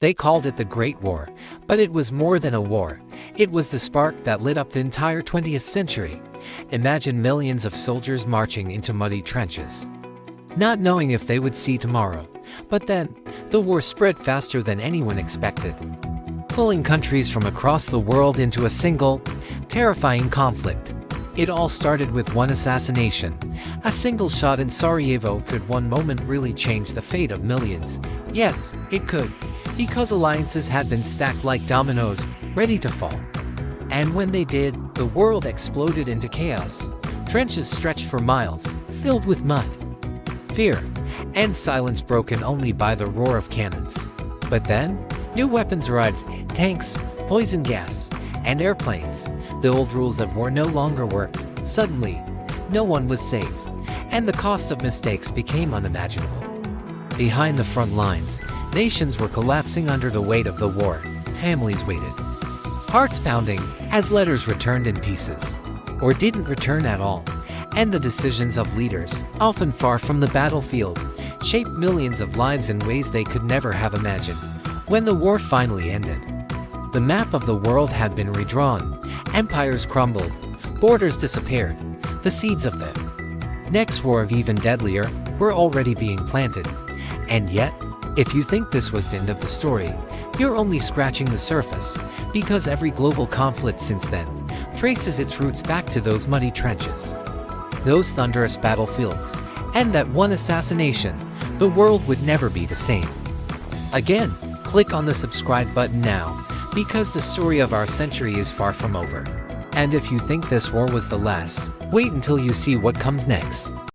They called it the Great War, but it was more than a war. It was the spark that lit up the entire 20th century. Imagine millions of soldiers marching into muddy trenches, not knowing if they would see tomorrow. But then, the war spread faster than anyone expected, pulling countries from across the world into a single, terrifying conflict. It all started with one assassination. A single shot in Sarajevo could one moment really change the fate of millions. Yes, it could, because alliances had been stacked like dominoes, ready to fall. And when they did, the world exploded into chaos. Trenches stretched for miles, filled with mud, fear, and silence broken only by the roar of cannons. But then, new weapons arrived: tanks, poison gas, and airplanes. The old rules of war no longer worked. Suddenly, no one was safe, and the cost of mistakes became unimaginable. Behind the front lines, nations were collapsing under the weight of the war. Families waited, hearts pounding, as letters returned in pieces, or didn't return at all. And the decisions of leaders, often far from the battlefield, shaped millions of lives in ways they could never have imagined. When the war finally ended, the map of the world had been redrawn. Empires crumbled, borders disappeared. The seeds of the next war, of even deadlier, were already being planted. And yet, if you think this was the end of the story, you're only scratching the surface, because every global conflict since then traces its roots back to those muddy trenches, those thunderous battlefields, and that one assassination. The world would never be the same again. Click on the subscribe button now, because the story of our century is far from over. And if you think this war was the last, wait until you see what comes next.